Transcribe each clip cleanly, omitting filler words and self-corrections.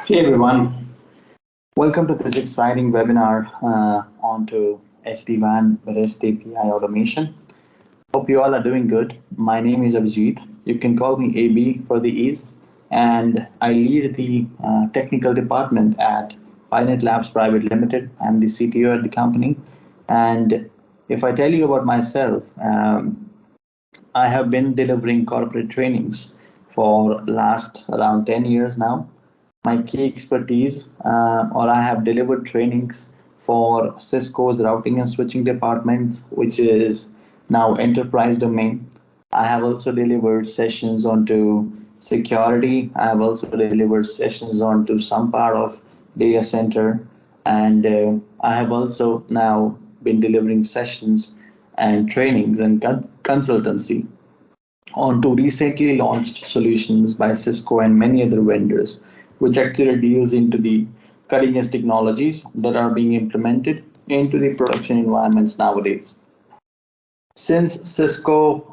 Hey everyone, welcome to this exciting webinar onto SD-WAN REST API automation. Hope you all are doing good. My name is Abhijit. You can call me AB for the ease, and I lead the technical department at PyNet Labs Private Limited. I'm the CTO at the company, and if I tell you about myself, I have been delivering corporate trainings for last around 10 years now. My key expertise, or I have delivered trainings for Cisco's routing and switching departments, which is now enterprise domain. I have also delivered sessions onto security. I have also delivered sessions onto some part of data center, and I have also now been delivering sessions and trainings and consultancy onto recently launched solutions by Cisco and many other vendors, which actually deals into the cutting edge technologies that are being implemented into the production environments nowadays. Since Cisco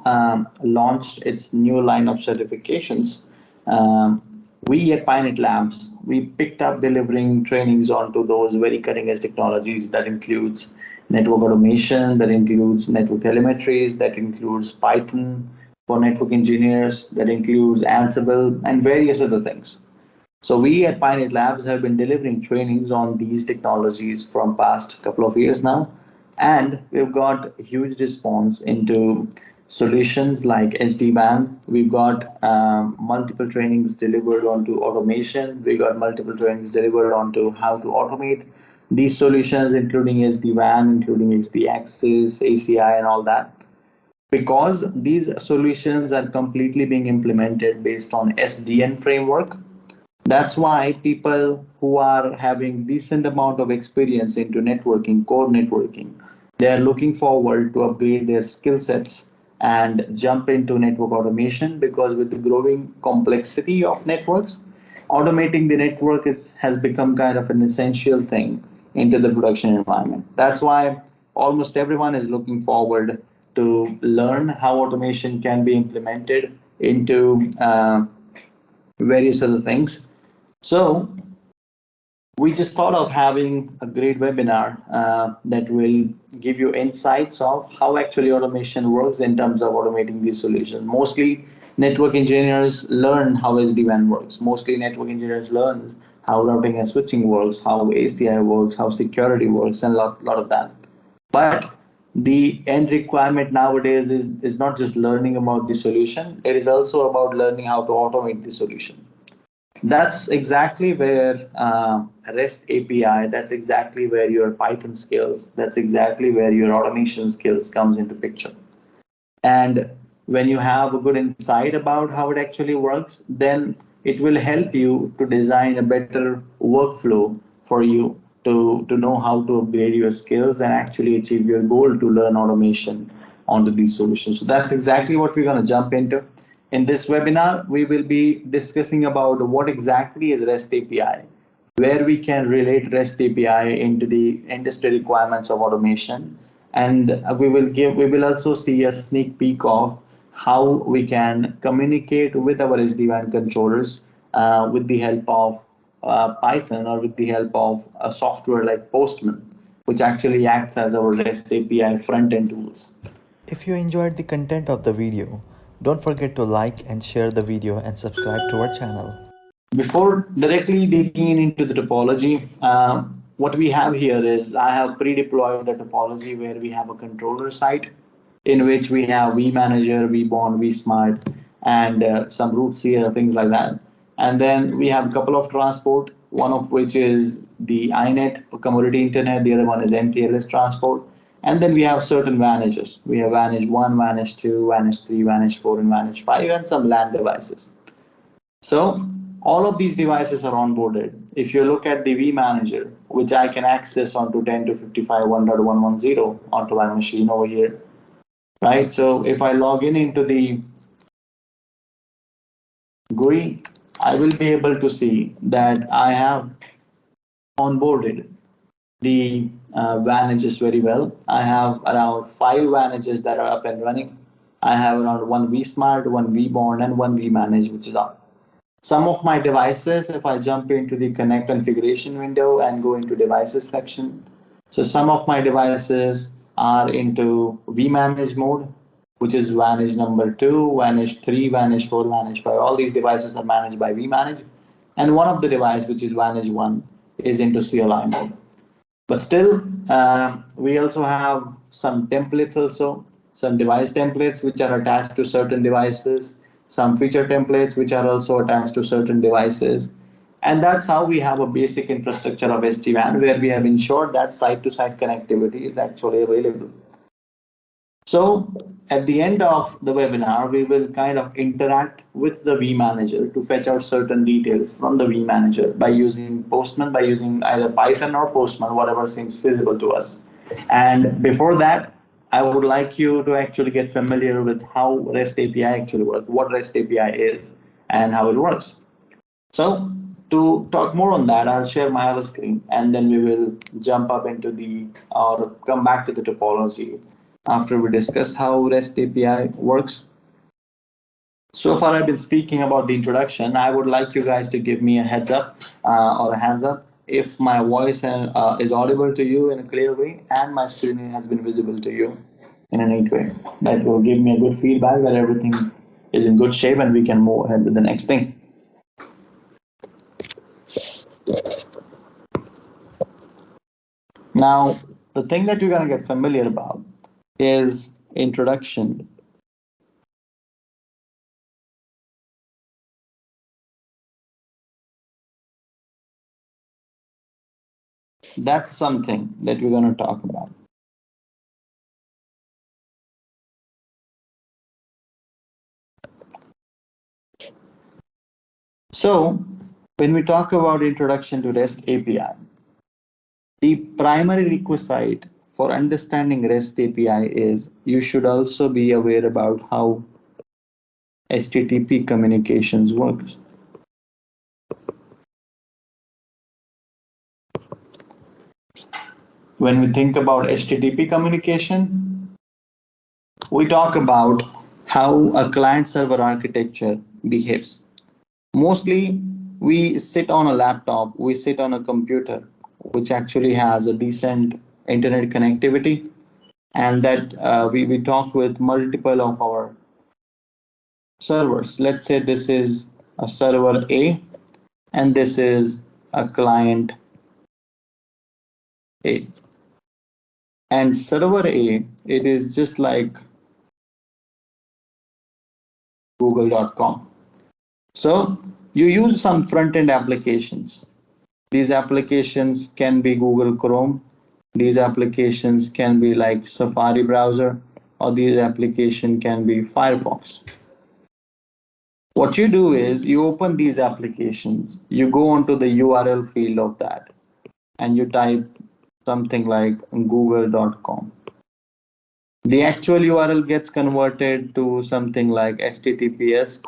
launched its new line of certifications, um, we at PyNet Labs, we picked up delivering trainings onto those very cutting edge technologies that includes network automation, that includes network telemetries, that includes Python for network engineers, that includes Ansible and various other things. So we at PyNet Labs have been delivering trainings on these technologies from past couple of years now, and we've got a huge response into solutions like SD-WAN. We've got multiple trainings delivered onto automation. We got multiple trainings delivered onto how to automate these solutions, including SD-WAN, including SD-Access, ACI, and all that. Because these solutions are completely being implemented based on SDN framework, that's why people who are having decent amount of experience into networking, core networking, they are looking forward to upgrade their skill sets and jump into network automation, because with the growing complexity of networks, automating the network has become kind of an essential thing into the production environment. That's why almost everyone is looking forward to learn how automation can be implemented into various other things. So we just thought of having a great webinar that will give you insights of how actually automation works in terms of automating these solutions. Mostly network engineers learn how SD-WAN works. Mostly network engineers learn how routing and switching works, how ACI works, how security works, and a lot of that. But the end requirement nowadays is not just learning about the solution, it is also about learning how to automate the solution. That's exactly where REST API, that's exactly where your Python skills, that's exactly where your automation skills comes into picture. And when you have a good insight about how it actually works, then it will help you to design a better workflow for you to know how to upgrade your skills and actually achieve your goal to learn automation onto these solutions. So that's exactly what we're going to jump into. In this webinar, we will be discussing about what exactly is REST API, where we can relate REST API into the industry requirements of automation, and we will also see a sneak peek of how we can communicate with our SD-WAN controllers with the help of Python, or with the help of a software like Postman, which actually acts as our REST API front-end tools. If you enjoyed the content of the video, don't forget to like and share the video and subscribe to our channel. Before directly digging into the topology, what we have here is I have pre-deployed a topology where we have a controller site in which we have vManager, vBond, vSmart, and some roots here, things like that. And then we have a couple of transport, one of which is the INET, commodity internet, the other one is MTLS transport. And then we have certain Vanages. We have Vanage 1, Vanage 2, Vanage 3, Vanage 4, and Vanage 5, and some LAN devices. So all of these devices are onboarded. If you look at the vManager, which I can access onto 10.255.1.110 onto my machine over here, right? So if I log in into the GUI, I will be able to see that I have onboarded the Vanages very well. I have around 5 Vanages that are up and running. I have around one vSmart, one vBond, and one vManage, which is up. Some of my devices, if I jump into the connect configuration window and go into devices section, so some of my devices are into vmanage mode, which is vanish number 2, vanish 3, vanish 4, vanish 5. All these devices are managed by vmanage. And one of the device, which is vanish 1, is into CLI mode. But still, we also have some templates also, some device templates which are attached to certain devices, some feature templates which are also attached to certain devices. And that's how we have a basic infrastructure of SD-WAN, where we have ensured that site-to-site connectivity is actually available. So at the end of the webinar, we will kind of interact with the vManager to fetch out certain details from the vManager by using Postman, by using either Python or Postman, whatever seems feasible to us. And before that, I would like you to actually get familiar with how REST API actually works, what REST API is, and how it works. So to talk more on that, I'll share my other screen and then we will jump up into the or come back to the topology after we discuss how REST API works. So far, I've been speaking about the introduction. I would like you guys to give me a heads up or a hands up if my voice is audible to you in a clear way and my screen has been visible to you in a neat way. That will give me a good feedback that everything is in good shape and we can move ahead with the next thing. Now, the thing that you're going to get familiar about is introduction. That's something that we're going to talk about. So, when we talk about introduction to REST API, the primary requisite for understanding REST API is you should also be aware about how HTTP communications works. When we think about HTTP communication, we talk about how a client server architecture behaves. Mostly, we sit on a laptop, we sit on a computer, which actually has a decent internet connectivity, and that we talk with multiple of our servers. Let's say this is a server A, and this is a client A. And server A, it is just like google.com. So you use some front-end applications. These applications can be Google Chrome. These applications can be like Safari browser, or these application can be Firefox. What you do is you open these applications, you go onto the URL field of that, and you type something like google.com. The actual URL gets converted to something like https://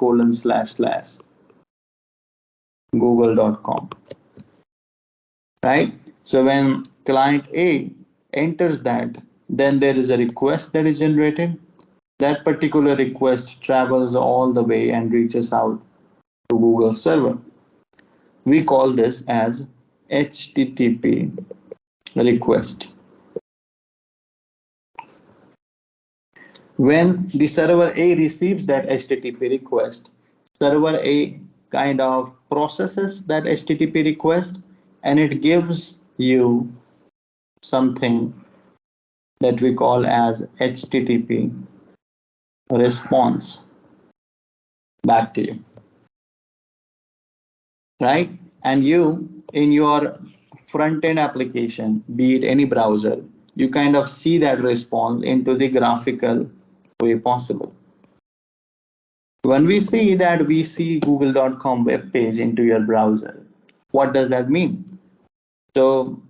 right? So when client A enters that, then there is a request that is generated. That particular request travels all the way and reaches out to Google server. We call this as HTTP request. When the server A receives that HTTP request, server A kind of processes that HTTP request and it gives you something that we call as HTTP response back to you, right? And you, in your front end application, be it any browser, you kind of see that response into the graphical way possible. When we see that we see google.com web page into your browser, what does that mean? So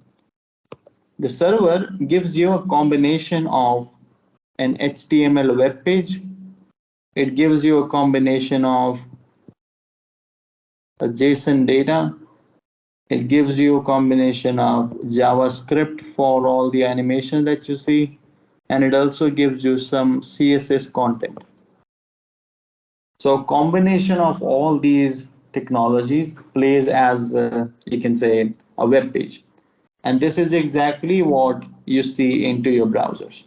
the server gives you a combination of an HTML web page. It gives you a combination of a JSON data. It gives you a combination of JavaScript for all the animation that you see. And it also gives you some CSS content. So combination of all these technologies plays as you can say a web page, and this is exactly what you see into your browsers.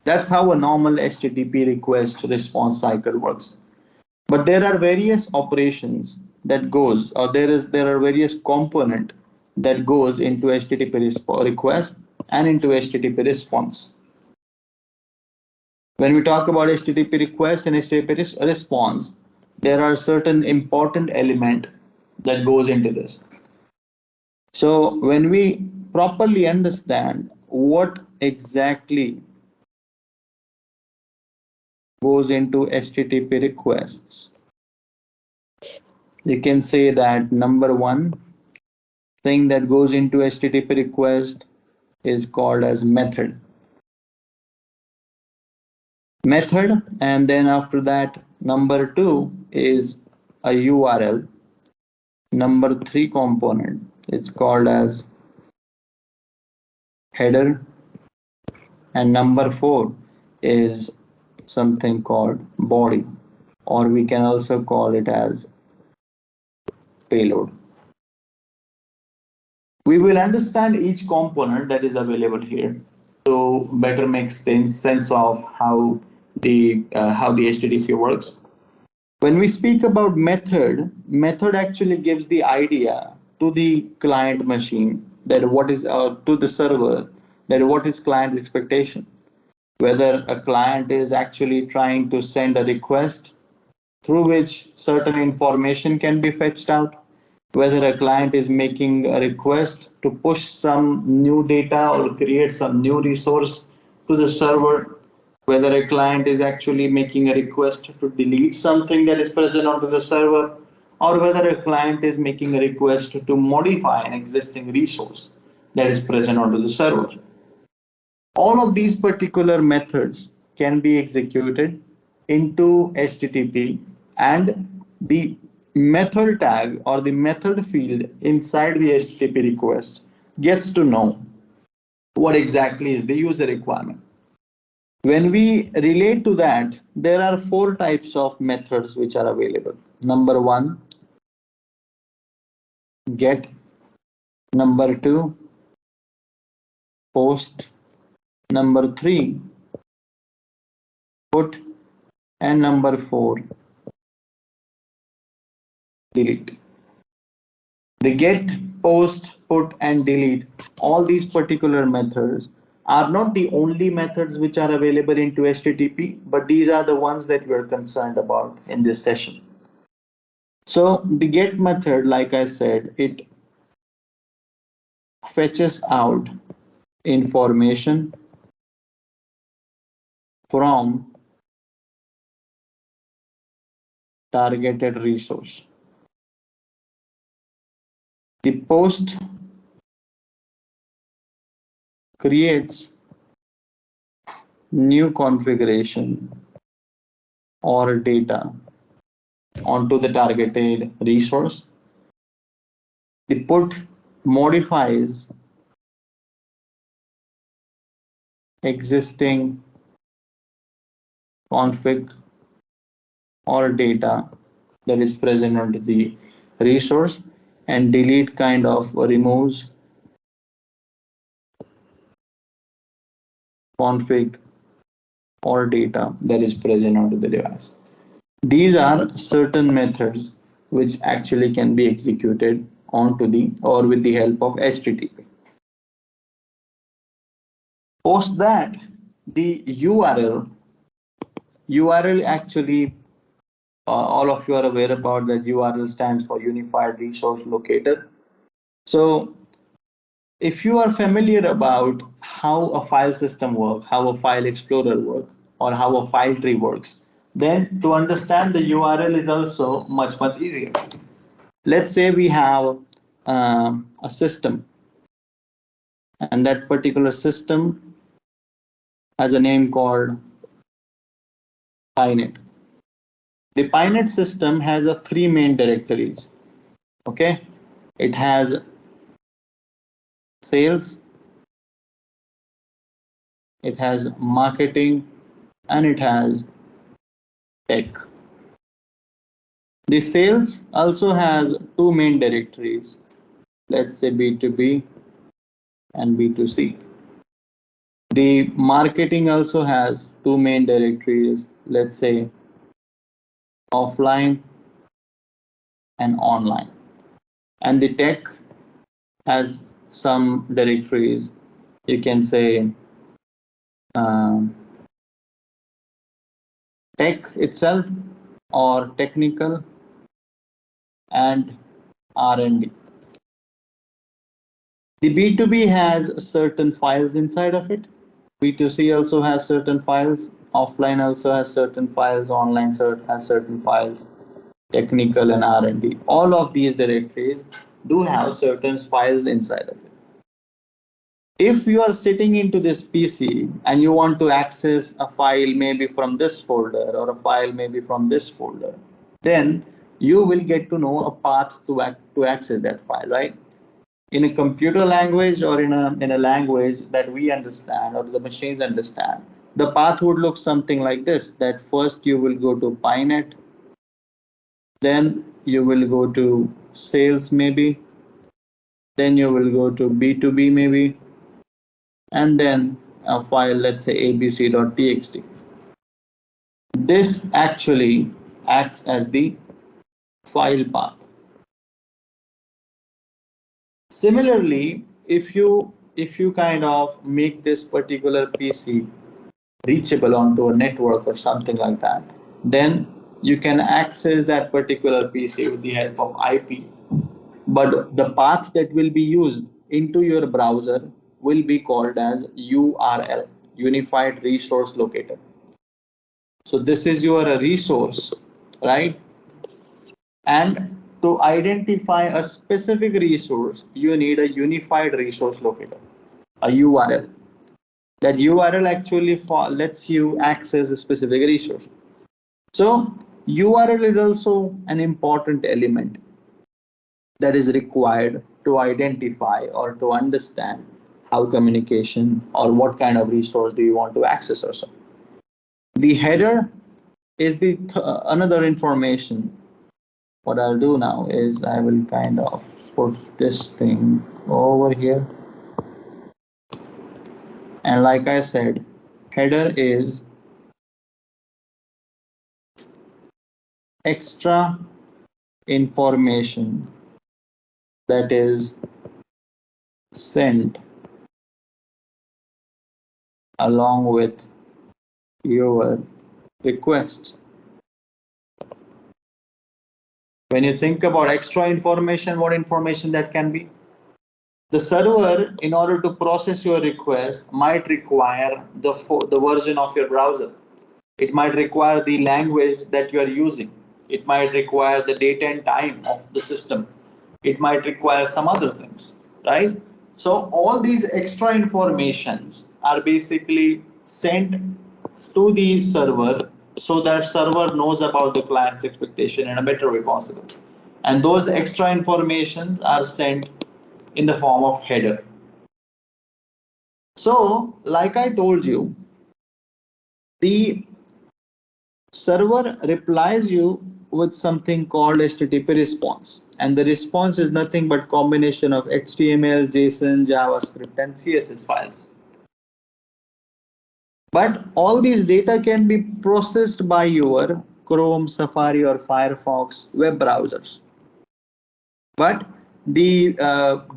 That's how a normal HTTP request response cycle works. But there are various operations that goes, or there are various component that goes into HTTP request and into HTTP response. When we talk about HTTP request and HTTP response, there are certain important element that goes into this. So when we properly understand what exactly goes into HTTP requests, you can say that number one thing that goes into HTTP request is called as method. And then after that, number two is a URL. Number three component is called as header, and number four is something called body, or we can also call it as payload. We will understand each component that is available here to better make sense of how the HTTP works. When we speak about method actually gives the idea to the client machine that what is to the server that what is client expectation. Whether a client is actually trying to send a request through which certain information can be fetched out, whether a client is making a request to push some new data or create some new resource to the server, whether a client is actually making a request to delete something that is present onto the server, or whether a client is making a request to modify an existing resource that is present onto the server. All of these particular methods can be executed into HTTP, and the method tag or the method field inside the HTTP request gets to know what exactly is the user requirement. When we relate to that, there are four types of methods which are available. Number one, get. Number two, post. Number three, put. And number four, delete. The get, post, put, and delete, all these particular methods are not the only methods which are available into HTTP, but these are the ones that we're concerned about in this session. So the get method, like I said, it fetches out information from targeted resource. The post creates new configuration or data onto the targeted resource. The put modifies existing config or data that is present onto the resource, and delete kind of removes config or data that is present onto the device. These are certain methods which actually can be executed onto the or with the help of HTTP. Post that, the URL actually all of you are aware about that URL stands for Unified Resource Locator. So if you are familiar about how a file system works, how a file explorer works, or how a file tree works, then to understand the URL is also much easier. Let's say we have a system, and that particular system has a name called PyNet. The PyNet system has a three main directories. Okay, it has sales, it has marketing, and it has tech. The sales also has two main directories. Let's say B2B and B2C. The marketing also has two main directories. Let's say offline and online. And the tech has some directories. You can say um, tech itself or technical and R&D. The B2B has certain files inside of it. B2C also has certain files. Offline also has certain files. Online has certain files. Technical and R&D. All of these directories do have certain files inside of it. If you are sitting into this PC and you want to access a file maybe from this folder or a file maybe from this folder, then you will get to know a path to access that file, right? In a computer language or in a language that we understand or the machines understand, the path would look something like this, that first you will go to PyNet, then you will go to sales maybe, then you will go to B2B maybe, and then a file, let's say abc.txt. This actually acts as the file path. Similarly, if you kind of make this particular PC reachable onto a network or something like that, then you can access that particular PC with the help of IP. But the path that will be used into your browser will be called as URL, Unified Resource Locator. So this is your resource, right? And to identify a specific resource, you need a unified resource locator, a URL. That URL actually lets you access a specific resource. So URL is also an important element that is required to identify or to understand how communication or what kind of resource do you want to access or so. The header is the another information. What I'll do now is I will kind of put this thing over here. And like I said, header is extra information that is sent along with your request. When you think about extra information, what information that can be? The server, in order to process your request, might require the version of your browser. It might require the language that you are using. It might require the date and time of the system. It might require some other things, right? So all these extra informations are basically sent to the server so that server knows about the client's expectation in a better way possible. And those extra information are sent in the form of header. So, like I told you, the server replies you with something called HTTP response, and the response is nothing but combination of HTML, JSON, JavaScript, and CSS files. But all these data can be processed by your Chrome, Safari, or Firefox web browsers. But the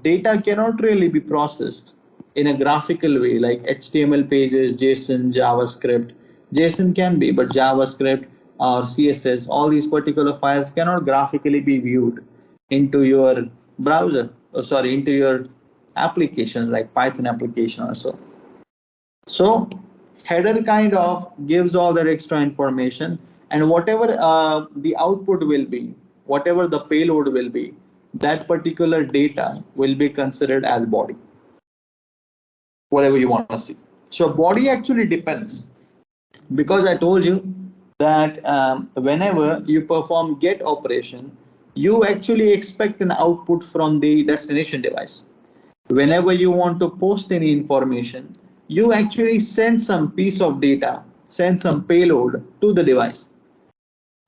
data cannot really be processed in a graphical way like HTML pages, JSON, JavaScript. JSON can be, but JavaScript or CSS, all these particular files cannot graphically be viewed into your browser, or sorry, into your applications like Python application or so. So header kind of gives all that extra information, and whatever the output will be, whatever the payload will be, that particular data will be considered as body, whatever you want to see. So body actually depends, because I told you that whenever you perform get operation, you actually expect an output from the destination device. Whenever you want to post any information, you actually send some piece of data, send some payload to the device.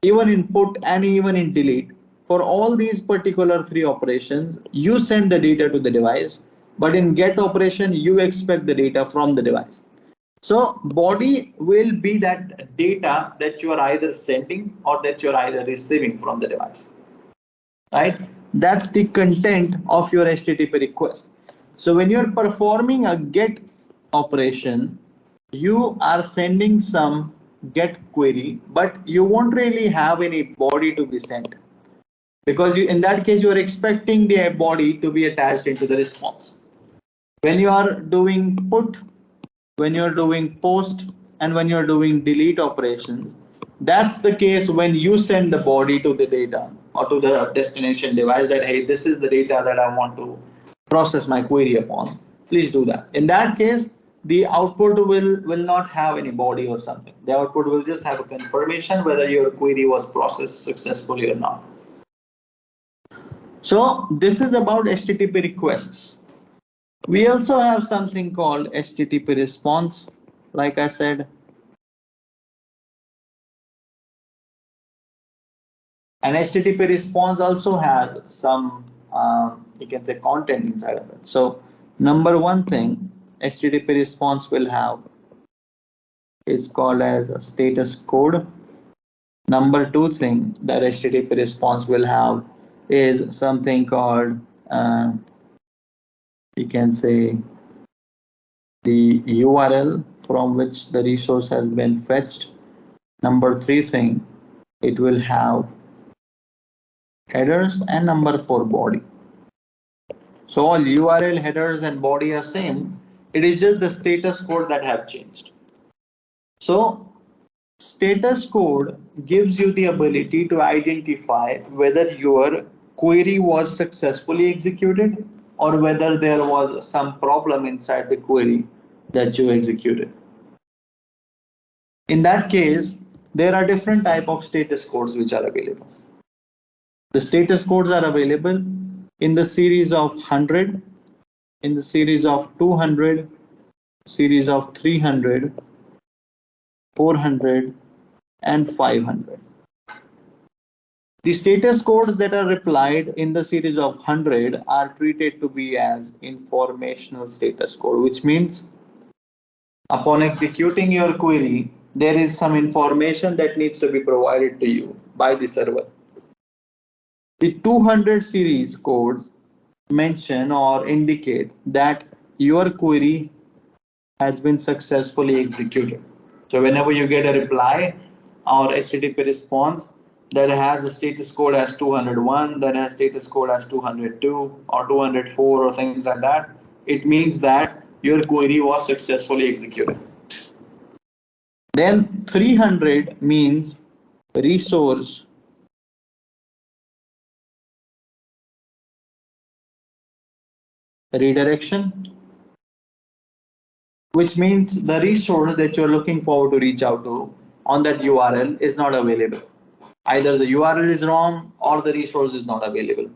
even in put and even in delete. For all these particular three operations, you send the data to the device, but in get operation, you expect the data from the device. So body will be that data that you are either sending or that you are either receiving from the device, right? That's the content of your HTTP request. So when you're performing a get operation, you are sending some get query, but you won't really have any body to be sent, because in that case you are expecting the body to be attached into the response. When you are doing put, when you're doing post, and when you're doing delete operations, that's the case when you send the body to the data or to the destination device that, hey, this is the data that I want to process my query upon. Please do that. In that case, the output will not have any body or something. The output will just have a confirmation whether your query was processed successfully or not. So this is about HTTP requests. We also have something called HTTP response. Like I said, an HTTP response also has some, you can say, content inside of it. So number one thing HTTP response will have is called as a status code. Number two thing that HTTP response will have is something called, you can say, the URL from which the resource has been fetched. Number three thing, it will have headers, and number four, body. So all URL, headers, and body are same. It is just the status code that have changed. So status code gives you the ability to identify whether your query was successfully executed or whether there was some problem inside the query that you executed. In that case, there are different type of status codes which are available. The status codes are available in the series of 100, in the series of 200, series of 300, 400, and 500. The status codes that are replied in the series of 100 are treated to be as informational status code, which means upon executing your query, there is some information that needs to be provided to you by the server. The 200 series codes mention or indicate that your query has been successfully executed. So whenever you get a reply or HTTP response that has a status code as 201, that has status code as 202 or 204 or things like that, it means that your query was successfully executed. Then 300 means resource redirection, which means the resource that you're looking forward to reach out to on that URL is not available. Either the URL is wrong or the resource is not available.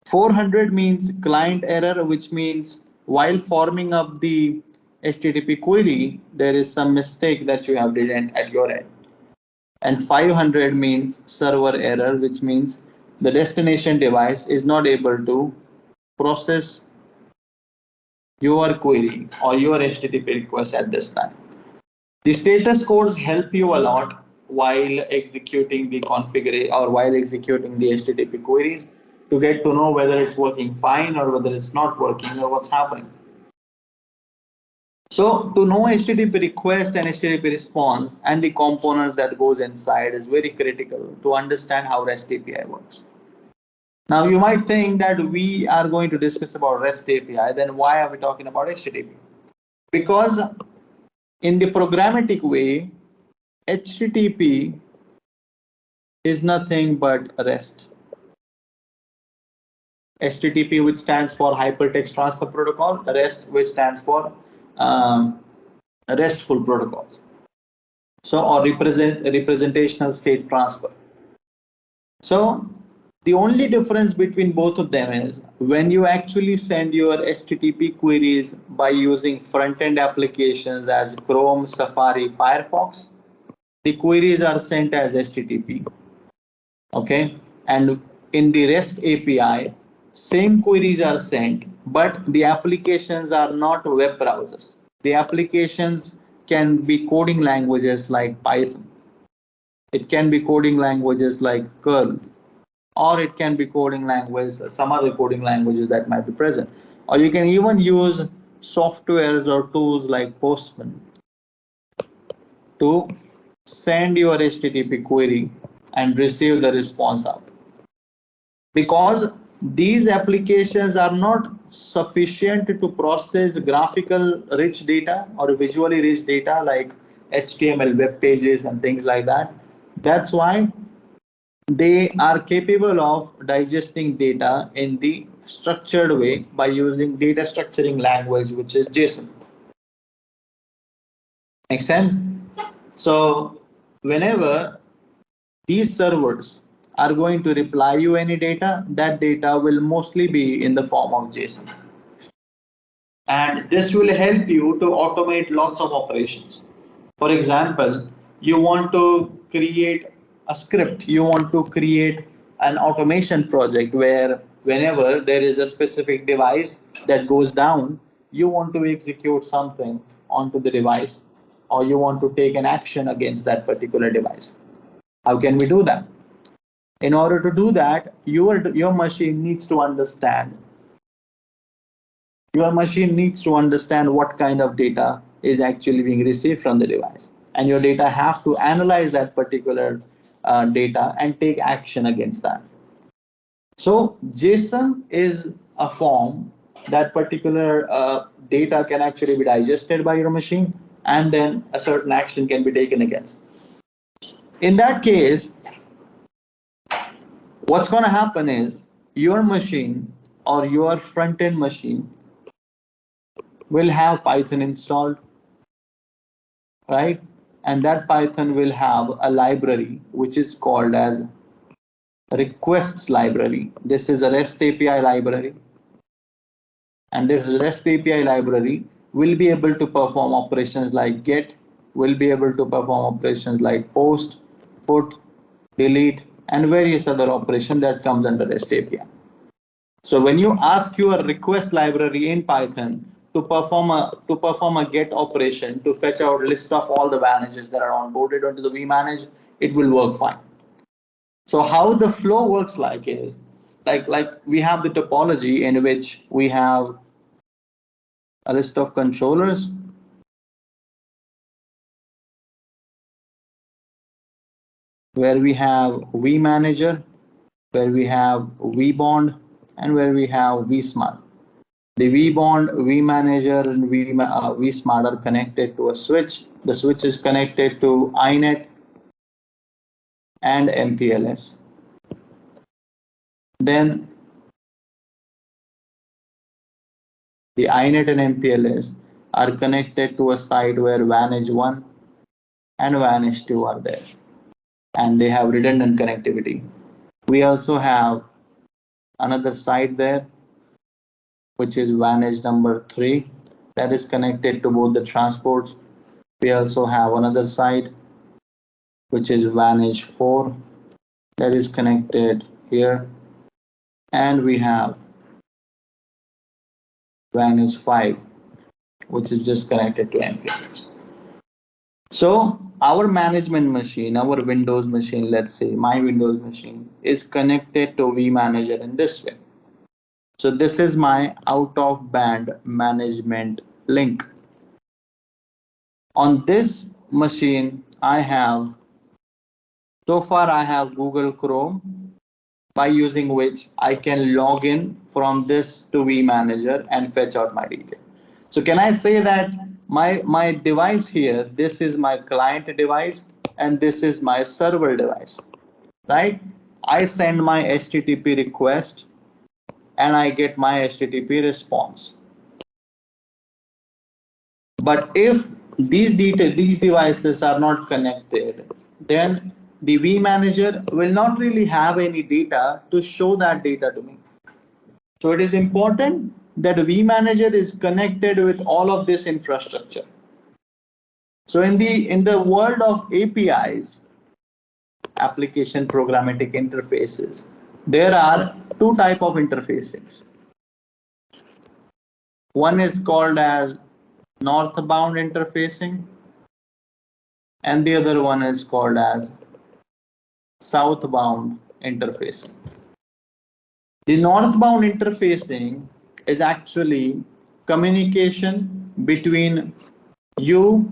400 means client error, which means while forming up the HTTP query, there is some mistake that you have done at your end. And 500 means server error, which means the destination device is not able to process your query or your HTTP request at this time. The status codes help you a lot while executing the configuration or while executing the HTTP queries to get to know whether it's working fine or whether it's not working or what's happening. So to know HTTP request and HTTP response and the components that goes inside is very critical to understand how REST API works. Now you might think that we are going to discuss about REST API, then why are we talking about HTTP? Because in the programmatic way, HTTP is nothing but REST. HTTP, which stands for Hypertext Transfer Protocol, REST, which stands for RESTful Protocols. So, or representational state transfer. So, the only difference between both of them is when you actually send your HTTP queries by using front-end applications as Chrome, Safari, Firefox, the queries are sent as HTTP. Okay, and in the REST API, same queries are sent, but the applications are not web browsers. The applications can be coding languages like Python. It can be coding languages like Curl, or it can be coding language, some other coding languages that might be present. Or you can even use softwares or tools like Postman to send your HTTP query and receive the response out. Because these applications are not sufficient to process graphical rich data or visually rich data like HTML web pages and things like that. That's why they are capable of digesting data in the structured way by using data structuring language, which is JSON. Make sense? So whenever these servers are going to reply you any data, that data will mostly be in the form of JSON. And this will help you to automate lots of operations. For example, you want to create a script, you want to create an automation project where whenever there is a specific device that goes down, you want to execute something onto the device, or you want to take an action against that particular device. How can we do that? In order to do that, your machine needs to understand what kind of data is actually being received from the device, and your data have to analyze that particular data and take action against that. So JSON is a form that particular data can actually be digested by your machine, and then a certain action can be taken against. In that case, what's going to happen is your machine or your front end machine will have Python installed, right? And that Python will have a library which is called as requests library. This is a REST API library. And this REST API library will be able to perform operations like get, will be able to perform operations like post, put, delete, and various other operations that comes under REST API. So when you ask your request library in Python to perform a get operation to fetch out a list of all the managers that are onboarded onto the vManage, it will work fine. So how the flow works like is like we have the topology in which we have a list of controllers, where we have vManager, where we have vBond, and where we have vSmart. The vBond, vManager, and vSmart are connected to a switch. The switch is connected to iNet and MPLS. Then the iNet and MPLS are connected to a site where Vantage1 and Vantage2 are there, and they have redundant connectivity. We also have another site there, which is Vantage number 3, that is connected to both the transports. We also have another site, which is Vantage 4, that is connected here. And we have Vantage 5, which is just connected to MPLS. So our management machine, our Windows machine, let's say my Windows machine, is connected to vManager in this way. So this is my out of band management link. On this machine, I have Google Chrome, by using which I can log in from this to vManager and fetch out my data. So can I say that my device here, this is my client device and this is my server device, right? I send my HTTP request and I get my HTTP response. But if these devices are not connected, then the vManager will not really have any data to show that data to me. So it is important that vManager is connected with all of this infrastructure. So in the world of APIs, application programmatic interfaces, there are two type of interfacings. One is called as northbound interfacing, and the other one is called as southbound interfacing. The northbound interfacing is actually communication between you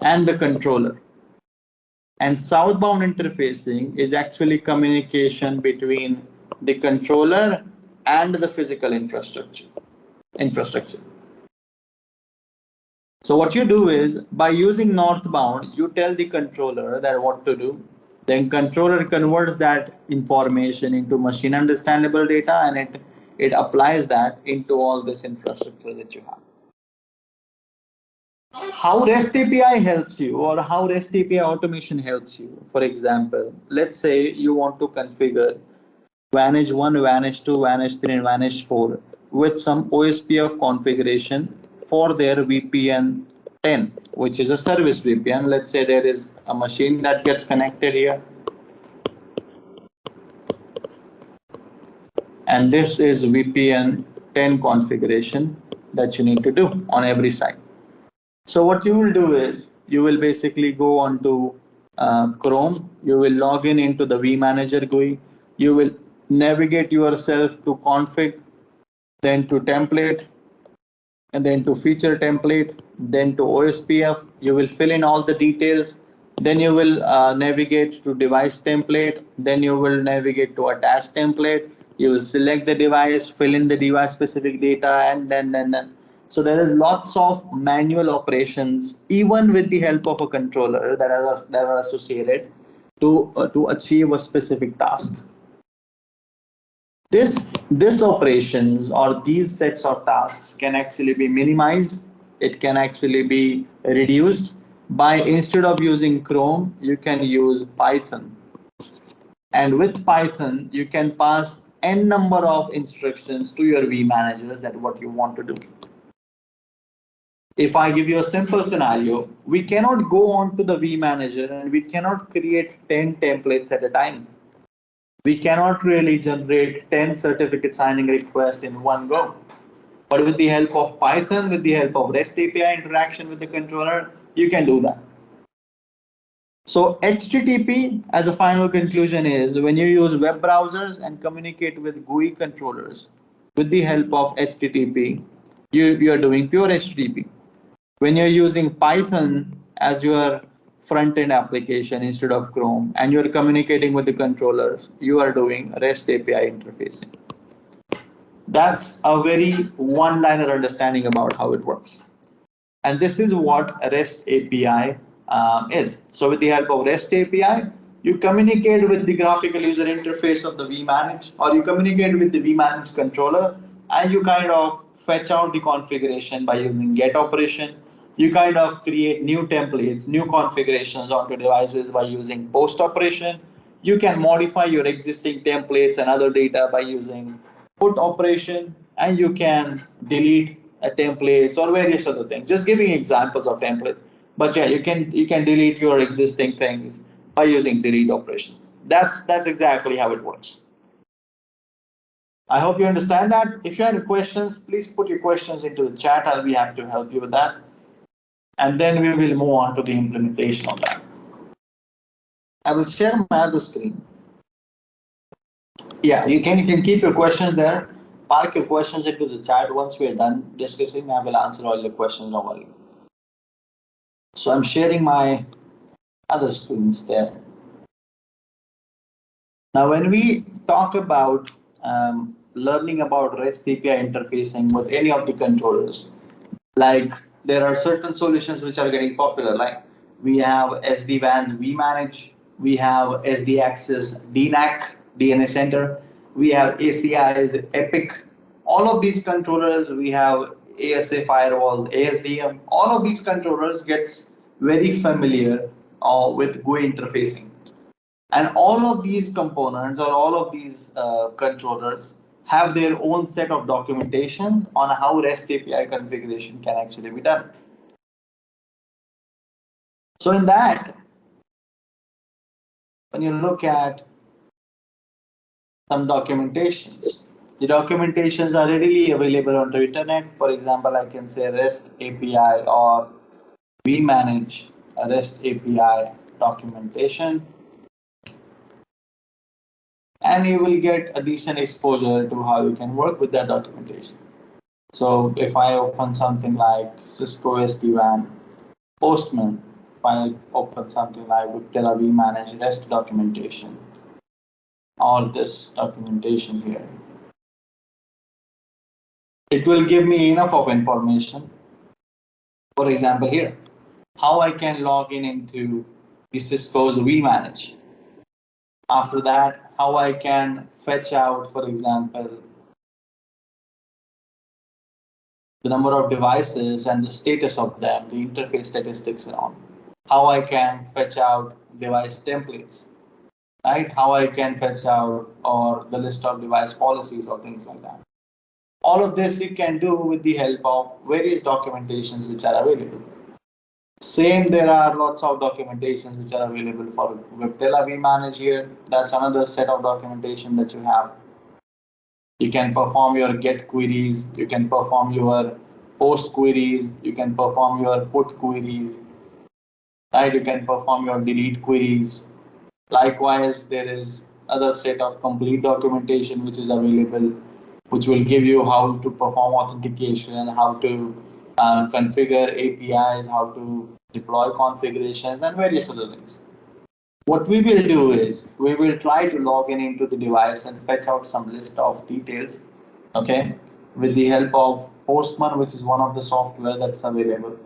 and the controller. And southbound interfacing is actually communication between the controller and the physical infrastructure. So what you do is, by using northbound, you tell the controller that what to do. Then controller converts that information into machine understandable data, and it applies that into all this infrastructure that you have. How REST API helps you, or how REST API automation helps you. For example, let's say you want to configure Vanish 1, Vanish 2, Vanish 3, and Vanish 4 with some OSPF configuration for their VPN 10, which is a service VPN. Let's say there is a machine that gets connected here, and this is VPN 10 configuration that you need to do on every site. So what you will do is, you will basically go on to Chrome, you will log in into the vManager GUI, you will navigate yourself to config, then to template, and then to feature template, then to OSPF. You will fill in all the details. Then you will navigate to device template. Then you will navigate to attach template. You will select the device, fill in the device specific data, and then. So there is lots of manual operations, even with the help of a controller, that are associated to achieve a specific task. This operations, or these sets of tasks, can actually be minimized. It can actually be reduced by, instead of using Chrome, you can use Python. And with Python, you can pass n number of instructions to your vManagers that what you want to do. If I give you a simple scenario, we cannot go on to the vManager and we cannot create 10 templates at a time. We cannot really generate 10 certificate signing requests in one go. But with the help of Python, with the help of REST API interaction with the controller, you can do that. So HTTP, as a final conclusion, is when you use web browsers and communicate with GUI controllers with the help of HTTP, you are doing pure HTTP. When you're using Python as your front-end application instead of Chrome, and you're communicating with the controllers, you are doing REST API interfacing. That's a very one-liner understanding about how it works. And this is what REST API is. So with the help of REST API, you communicate with the graphical user interface of the vManage, or you communicate with the vManage controller, and you kind of fetch out the configuration by using get operation. You kind of create new templates, new configurations onto devices by using post operation. You can modify your existing templates and other data by using put operation, and you can delete templates or various other things. Just giving examples of templates. But yeah, you can delete your existing things by using delete operations. That's exactly how it works. I hope you understand that. If you have any questions, please put your questions into the chat. I'll be happy to help you with that. And then we will move on to the implementation of that. I will share my other screen. Yeah, you can keep your questions there. Park your questions into the chat. Once we're done discussing, I will answer all your questions. Don't worry. So I'm sharing my other screens there. Now, when we talk about learning about REST API interfacing with any of the controllers, like there are certain solutions which are getting popular, like we have SD-WAN's vManage, we have SD-Access DNAC, DNA Center, we have ACI's Epic. All of these controllers, we have ASA firewalls, ASDM. All of these controllers gets very familiar with GUI interfacing. And all of these components, or all of these controllers, have their own set of documentation on how REST API configuration can actually be done. So in that, when you look at some documentations, the documentations are readily available on the internet. For example, I can say REST API or we manage a REST API documentation, and you will get a decent exposure to how you can work with that documentation. So if I open something like Cisco SD-WAN POSTMAN, if I open something like Bakale we manage REST documentation, all this documentation here, it will give me enough of information. For example, here, how I can log in into the Cisco's vManage. After that, how I can fetch out, for example, the number of devices and the status of them, the interface statistics and all. How I can fetch out device templates, right? How I can fetch out or the list of device policies or things like that. All of this you can do with the help of various documentations which are available. Same, there are lots of documentations which are available for Viptela we manage here. That's another set of documentation that you have. You can perform your get queries, you can perform your post queries, you can perform your put queries, right? You can perform your delete queries. Likewise, there is other set of complete documentation which is available, which will give you how to perform authentication, how to configure APIs, how to deploy configurations, and various other things. What we will do is we will try to log in into the device and fetch out some list of details, okay, with the help of Postman, which is one of the software that's available.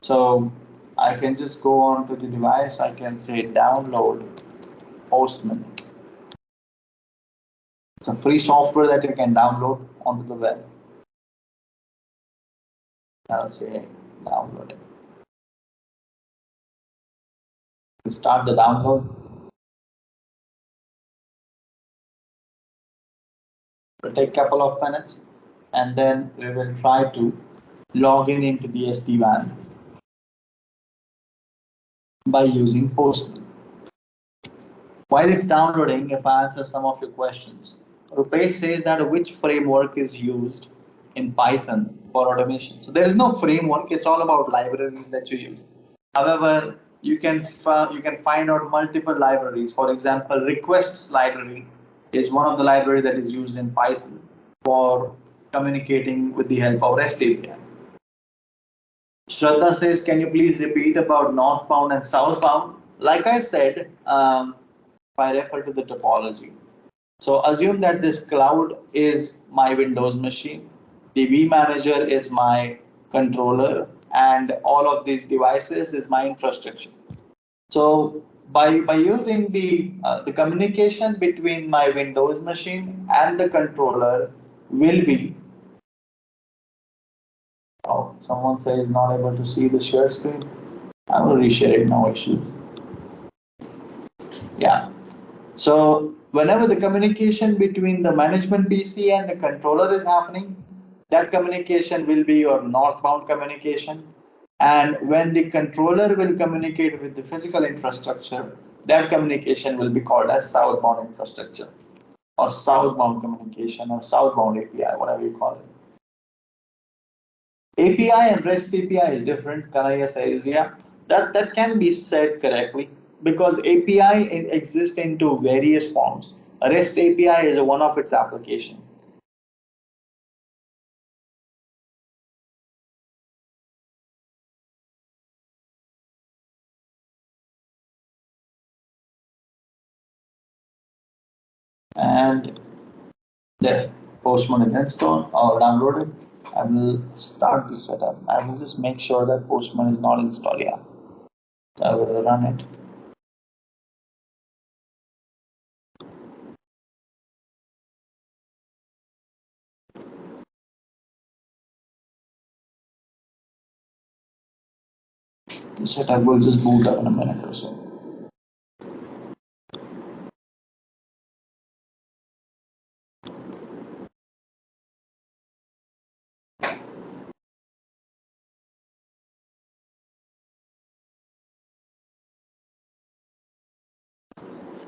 So I can just go on to the device. I can say download Postman. It's a free software that you can download onto the web. I'll say download it. We start the download. It will take a couple of minutes, and then we will try to log in into the SD-WAN by using Postman. While it's downloading, if I answer some of your questions, Rupesh says that which framework is used in Python for automation. So there is no framework; it's all about libraries that you use. However, you can find out multiple libraries. For example, requests library is one of the library that is used in Python for communicating with the help of REST API. Shraddha says, can you please repeat about northbound and southbound? Like I said, if I refer to the topology. So assume that this cloud is my Windows machine, the vManager is my controller, and all of these devices is my infrastructure. So by using the communication between my Windows machine and the controller will be. Oh, someone says not able to see the share screen. I will reshare it, no issue. Yeah. So whenever the communication between the management PC and the controller is happening, that communication will be your northbound communication. And when the controller will communicate with the physical infrastructure, that communication will be called as southbound infrastructure or southbound communication or southbound API, whatever you call it. API and REST API is different. Kanaya says, yeah, that can be said correctly because API exists into various forms. A REST API is one of its application. And there, Postman is installed or downloaded. I will start the setup. I will just make sure that Postman is not installed. Yeah, so I will run it. The setup will just boot up in a minute or so.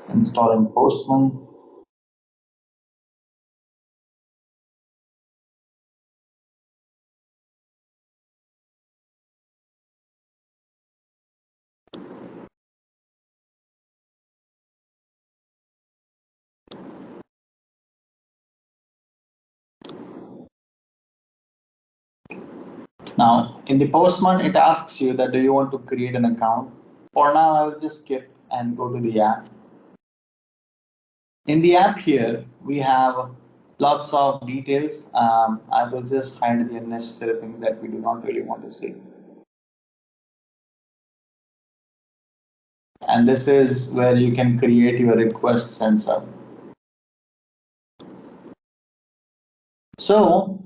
Installing Postman. Now, in the Postman, it asks you that do you want to create an account? For now, I will just skip and go to the app. In the app here, we have lots of details. I will just hide the unnecessary things that we do not really want to see. And this is where you can create your request sensor. So,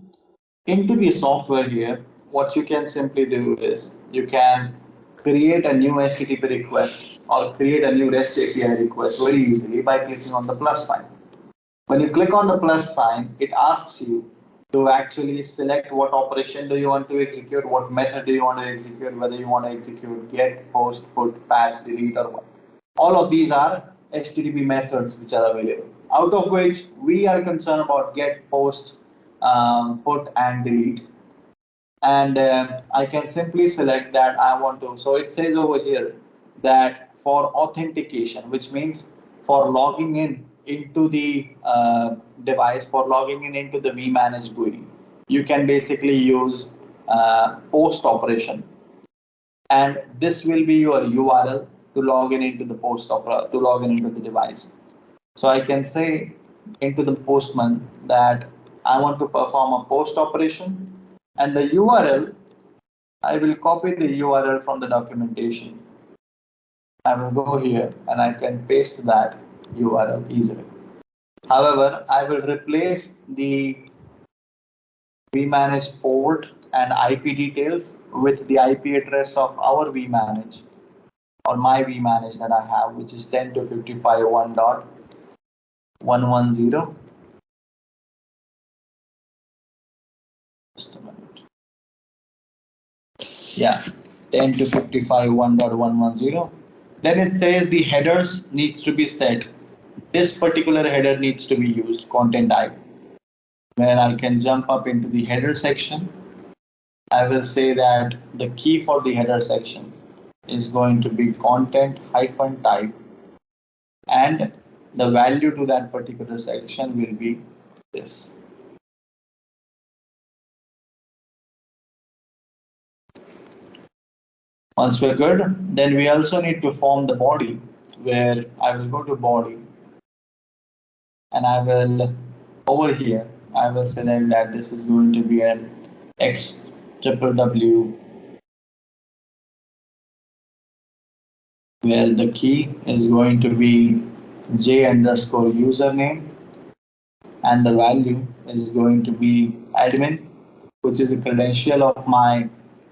into the software here, what you can simply do is you can create a new HTTP request or create a new REST API request very easily by clicking on the plus sign. When you click on the plus sign, it asks you to actually select what operation do you want to execute, what method do you want to execute, whether you want to execute get, post, put, patch, delete, or what. All of these are HTTP methods which are available, out of which we are concerned about get, post, put, and delete. And I can simply select that I want to. So it says over here that for authentication, which means for logging in into the device, for logging in into the vManage GUI, you can basically use post operation, and this will be your URL to log in into the to log in into the device. So I can say into the Postman that I want to perform a post operation, and the URL, I will copy the URL from the documentation. I will go here and I can paste that URL easily. However, I will replace the vManage port and IP details with the IP address of our vManage or my vManage that I have, which is 10.255.1.1.1.1.0. Just a minute. Yeah, 10.255.1.1.1.0. Then it says the headers needs to be set. This particular header needs to be used, content type, where I can jump up into the header section. I will say that the key for the header section is going to be content hyphen type, and the value to that particular section will be this. Once we're good, then we also need to form the body, where I will go to body and I will, over here, I will select that this is going to be an X triple W, where the key is going to be J underscore username, and the value is going to be admin, which is the credential of my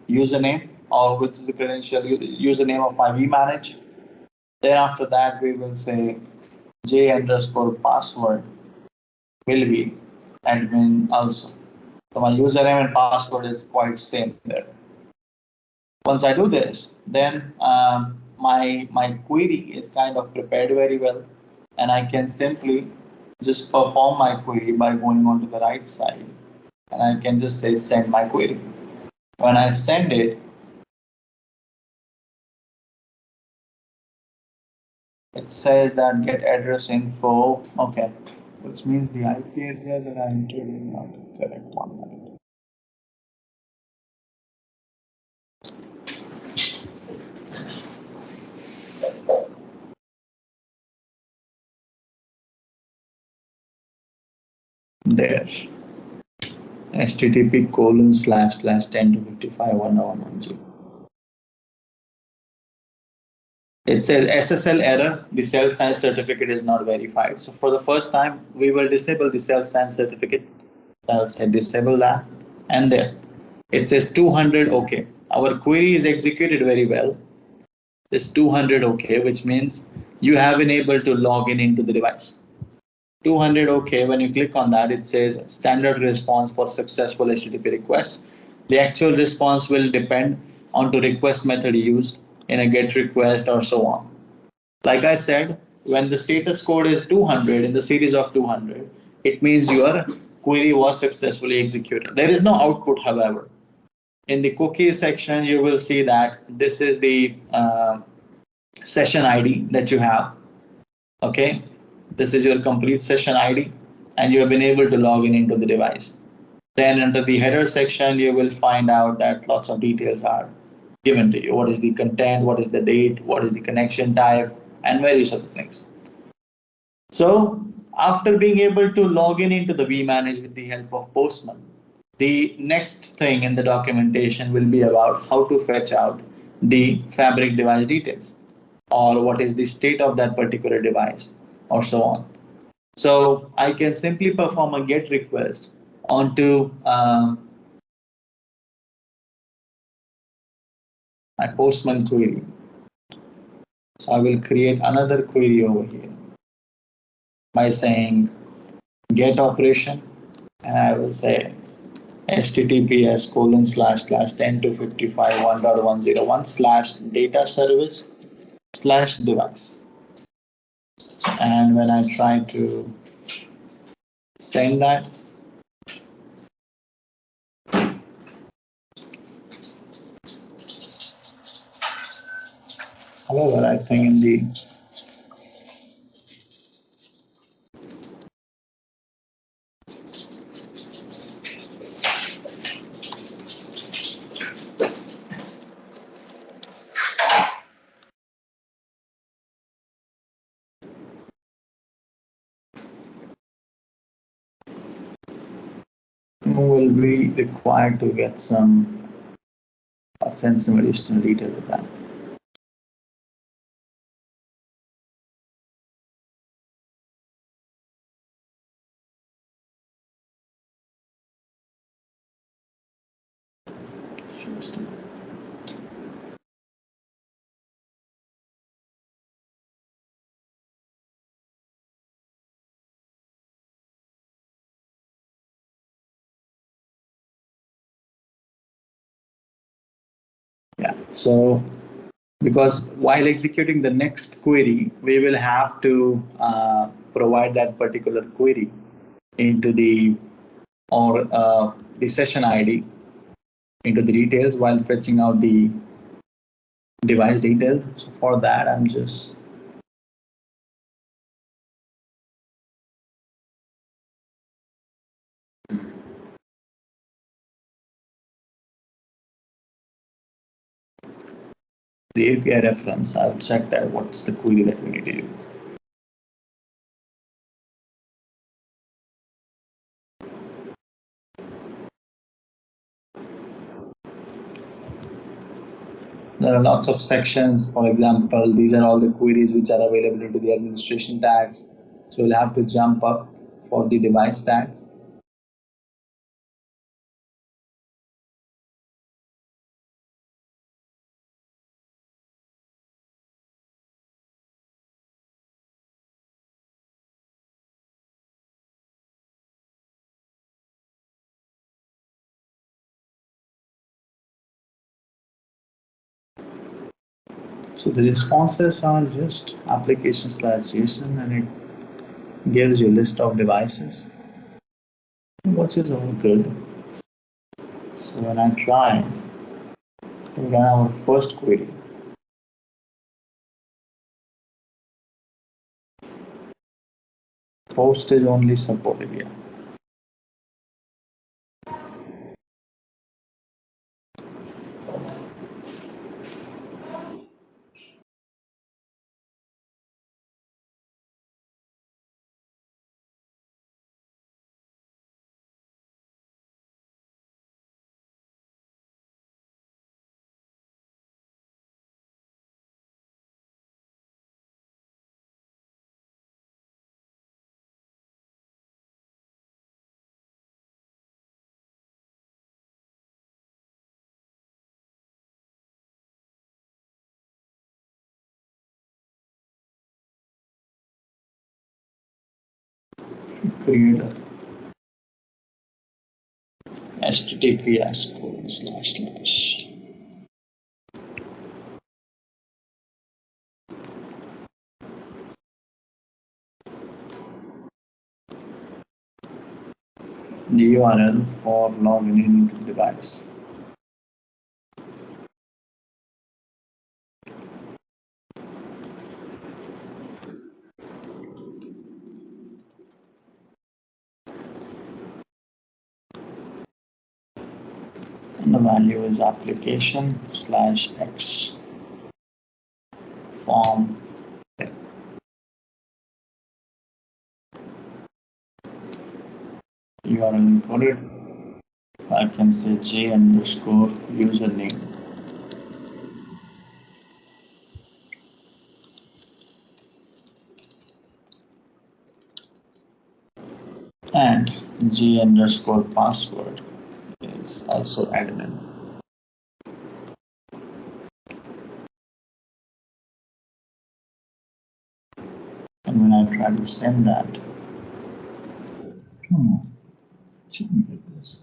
username, or which is the credential username of my vManage. Then after that, we will say J underscore password will be admin also. So my username and password is quite same there. Once I do this, then my query is kind of prepared very well, and I can simply just perform my query by going on to the right side, and I can just say send my query. When I send it, it says that get address info. Okay, which means the IP address that I entered is not the correct one. There. http://10.255.1.1.0. It says SSL error, the self-signed certificate is not verified. So for the first time, we will disable the self-signed certificate. I'll say disable that. And there, it says 200 OK. Our query is executed very well. This 200 OK, which means you have been able to log in into the device. 200 OK, when you click on that, it says standard response for successful HTTP request. The actual response will depend on the request method used in a GET request or so on. Like I said, When the status code is 200 in the series of 200, it means your query was successfully executed. There is no output, however. In the cookie section, you will see that this is the session ID that you have. Okay, this is your complete session ID, and you have been able to log in into the device. Then under the header section, you will find out that lots of details are given to you. What is the content, what is the date, what is the connection type, and various other things. So after being able to log in into the vManage with the help of Postman, the next thing in the documentation will be about how to fetch out the fabric device details, or what is the state of that particular device, or so on. So I can simply perform a GET request onto my Postman query. So I will create another query over here by saying GET operation, and I will say https colon slash slash 10 to 55 1.101 slash data service slash device. And when I try to send that, however, I think in the will be required to get some send some additional detail with that. Yeah. So because while executing the next query, we will have to provide that particular query into the or the session ID into the details while fetching out the device details. So for that, I'm just the API reference. I'll check that what's the query that we need to do. There are lots of sections. For example, these are all the queries which are available into the administration tags. So we'll have to jump up for the device tags. So the responses are just application slash JSON, and it gives you a list of devices, which is all good. So when I try to run our first query, post is only supported here. Create a https colon slash slash URL for logging into the device. And the value is application/x form. URL encoded. I can say j underscore username. And j underscore password is also admin. And when I try to send that, shouldn't get this.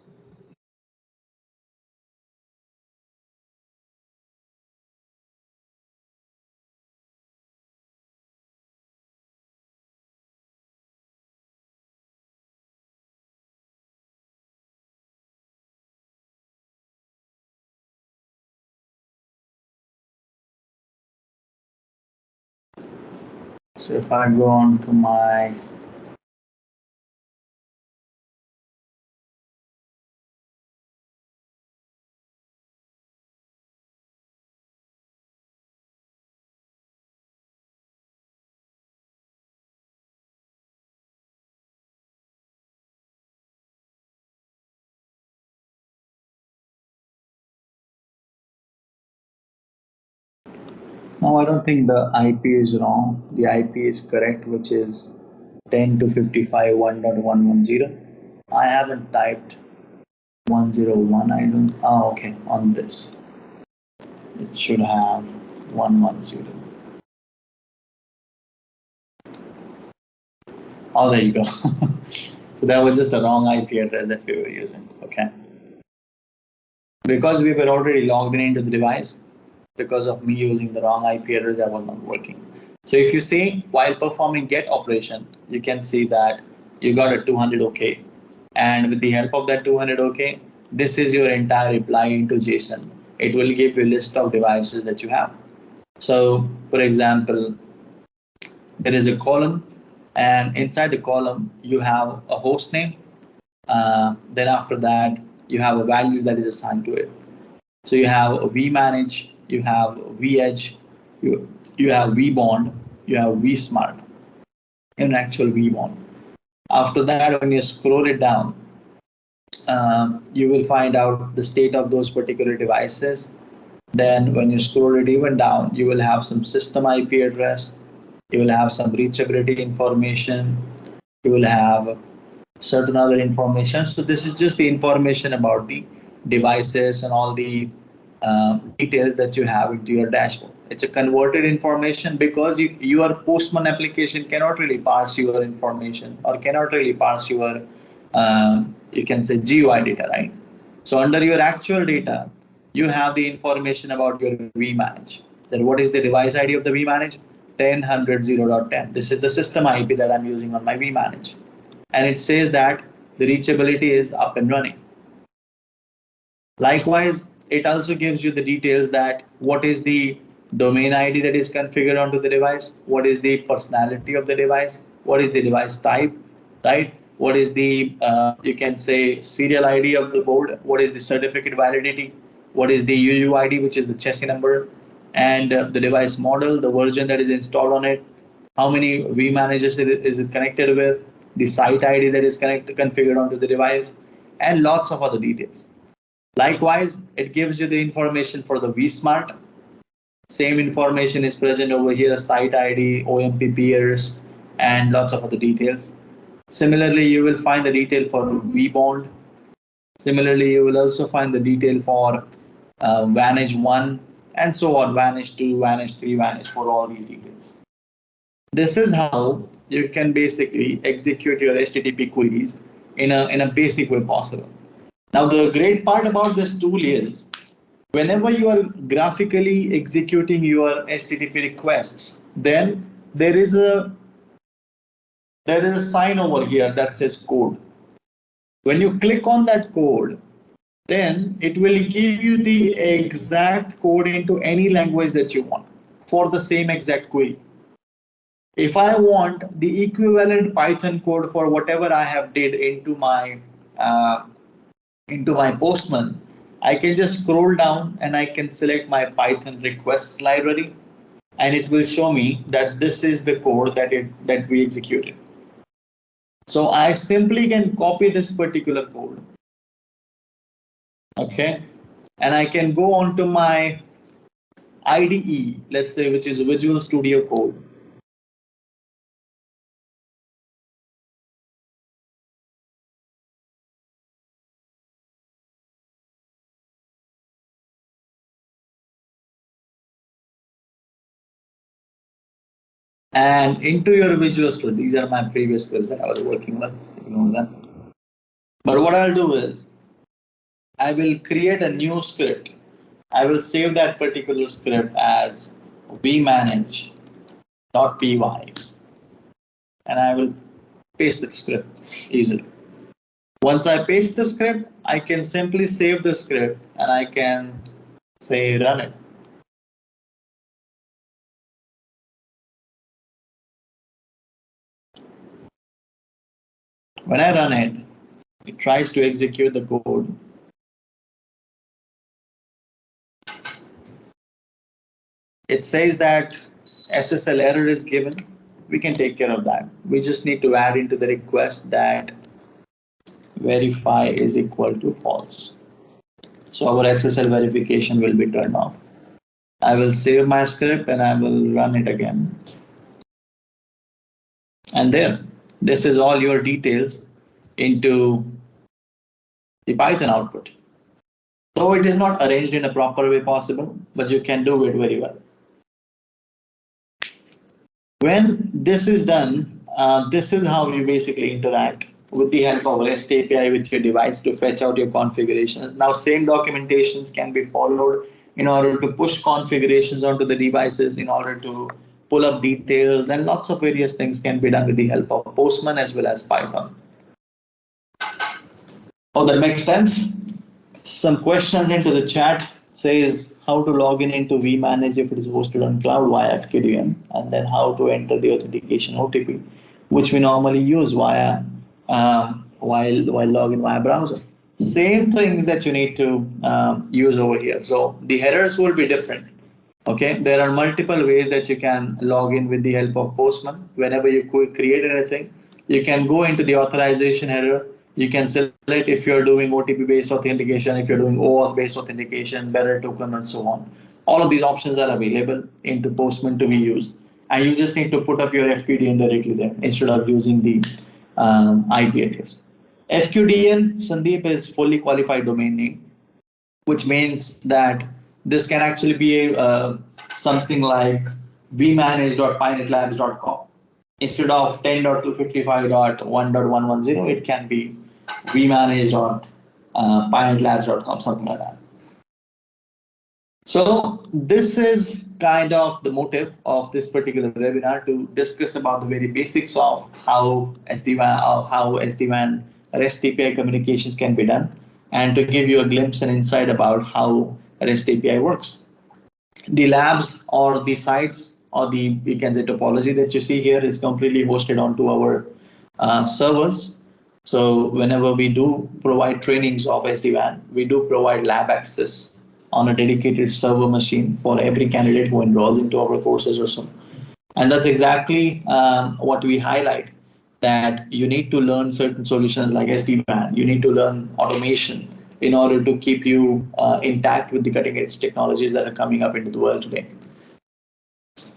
So if I go on to my no, I don't think the IP is wrong. The IP is correct, which is 10 to 55 1.110. I haven't typed 101. I don't. Oh, okay. On this, it should have 110. Oh, there you go. So that was just a wrong IP address that we were using. Okay. Because we were already logged in into the device, because of me using the wrong IP address, that was not working. So if you see while performing get operation, you can see that you got a 200 OK. And with the help of that 200 OK, this is your entire reply into JSON. It will give you a list of devices that you have. So for example, there is a column, and inside the column, you have a host name. Then after that, you have a value that is assigned to it. So you have a vManage, you have vEdge, you have vBond, you have vSmart, an actual vBond. After that, when you scroll it down, you will find out the state of those particular devices. Then when you scroll it even down, you will have some system IP address, you will have some reachability information, you will have certain other information. So this is just the information about the devices and all the details that you have into your dashboard. It's a converted information because your Postman application cannot really parse your information or cannot really parse your, you can say GUI data, right? So under your actual data, you have the information about your vManage. Then what is the device ID of the vManage? 10.100.0.10. This is the system IP that I'm using on my vManage. And it says that the reachability is up and running. Likewise, it also gives you the details that what is the domain ID that is configured onto the device, what is the personality of the device, what is the device type, right? What is the, you can say, serial ID of the board, what is the certificate validity, what is the UUID, which is the chassis number, and the device model, the version that is installed on it, how many vManagers is it connected with, the site ID that is configured onto the device, and lots of other details. Likewise, it gives you the information for the vSmart. Same information is present over here, site ID, OMP peers, and lots of other details. Similarly, you will find the detail for vBond. Similarly, you will also find the detail for Vantage 1, and so on, Vantage 2, Vantage 3, Vantage 4, all these details. This is how you can basically execute your HTTP queries in a basic way possible. Now, the great part about this tool is whenever you are graphically executing your HTTP requests, then there is a sign over here that says code. When you click on that code, then it will give you the exact code into any language that you want for the same exact query. If I want the equivalent Python code for whatever I have did into my Postman, I can just scroll down and I can select my Python requests library, and it will show me that this is the code that we executed. So I simply can copy this particular code, okay, and I can go on to my IDE, let's say, which is Visual Studio Code. And into your Visual Studio, these are my previous skills that I was working with, ignore them. But what I'll do is, I will create a new script. I will save that particular script as vmanage.py, and I will paste the script easily. Once I paste the script, I can simply save the script and I can say run it. When I run it, it tries to execute the code. It says that SSL error is given. We can take care of that. We just need to add into the request that verify is equal to false. So our SSL verification will be turned off. I will save my script and I will run it again. And there, this is all your details into the Python output. Though it is not arranged in a proper way possible, but you can do it very well. When this is done, this is how you basically interact with the help of REST API with your device to fetch out your configurations. Now, same documentations can be followed in order to push configurations onto the devices, in order to pull up details, and lots of various things can be done with the help of Postman as well as Python. Oh, that makes sense. Some questions into the chat says how to log in into vManage if it is hosted on cloud via FQDN, and then how to enter the authentication OTP, which we normally use via while logging via browser. Same things that you need to use over here. So the headers will be different. Okay, there are multiple ways that you can log in with the help of Postman. Whenever you create anything, you can go into the authorization header. You can select if you're doing OTP based authentication, if you're doing OAuth based authentication, bearer token, and so on. All of these options are available into Postman to be used. And you just need to put up your FQDN directly there instead of using the IP address. FQDN, Sandeep, is fully qualified domain name, which means that this can actually be something like vmanage.pynetlabs.com. Instead of 10.255.1.110, it can be vmanage.pynetlabs.com, something like that. So this is kind of the motive of this particular webinar, to discuss about the very basics of how SD-WAN REST API communications can be done, and to give you a glimpse and insight about how REST API works. The labs or the sites or the, we can say, topology that you see here is completely hosted onto our servers. So whenever we do provide trainings of SD-WAN, we do provide lab access on a dedicated server machine for every candidate who enrolls into our courses or so. And that's exactly what we highlight, that you need to learn certain solutions like SD-WAN. You need to learn automation in order to keep you intact with the cutting edge technologies that are coming up into the world today.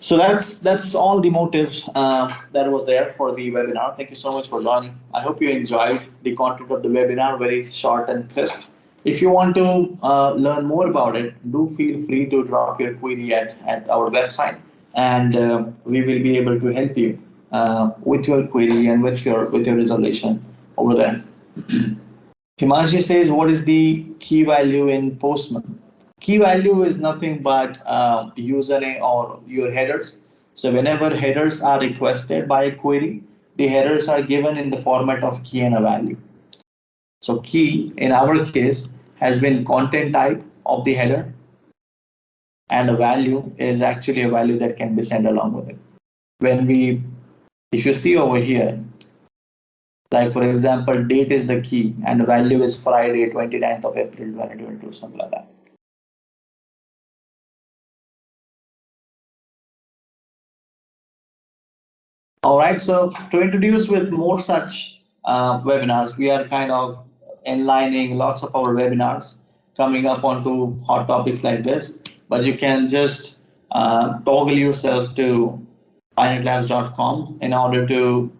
So that's all the motive that was there for the webinar. Thank you so much for joining. I hope you enjoyed the content of the webinar, very short and crisp. If you want to learn more about it, do feel free to drop your query at our website, and we will be able to help you with your query and with your resolution over there. Himanshu says, what is the key value in Postman? Key value is nothing but username or your headers. So whenever headers are requested by a query, the headers are given in the format of key and a value. So key in our case has been content type of the header, and a value is actually a value that can be sent along with it. When we, if you see over here, like for example, date is the key and the value is Friday, 29th of April, 2022, something like that. All right, so to introduce with more such webinars, we are kind of enlightening lots of our webinars coming up onto hot topics like this, but you can just toggle yourself to PyNetLabs.com in order to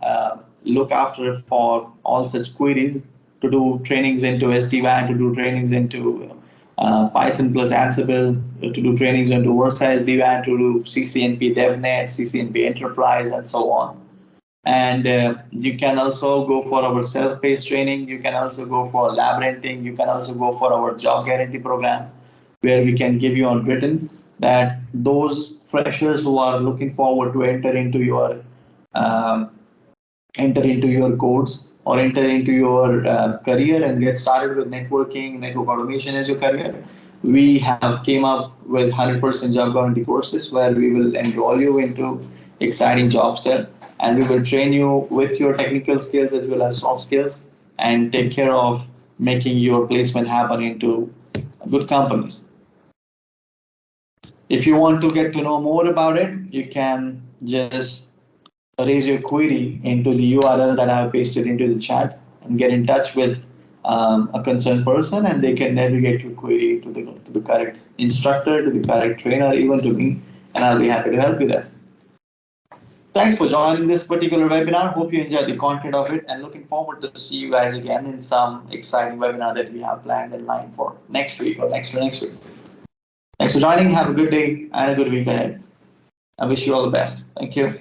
look after for all such queries, to do trainings into SD-WAN, to do trainings into Python plus Ansible, to do trainings into Versa SD-WAN, to do CCNP DevNet, CCNP Enterprise, and so on. And you can also go for our self-paced training. You can also go for labyrinthing. You can also go for our job guarantee program, where we can give you on written that those freshers who are looking forward to um, enter into your course or enter into your career and get started with networking, network automation as your career. We have came up with 100% job guarantee courses where we will enroll you into exciting jobs there, and we will train you with your technical skills as well as soft skills and take care of making your placement happen into good companies. If you want to get to know more about it, you can just raise your query into the URL that I have pasted into the chat and get in touch with a concerned person, and they can navigate your query to the correct instructor, to the correct trainer, even to me, and I'll be happy to help you there. Thanks for joining this particular webinar. Hope you enjoyed the content of it, and looking forward to see you guys again in some exciting webinar that we have planned in line for next week or next to next week. Thanks for joining. Have a good day and a good week ahead. I wish you all the best. Thank you.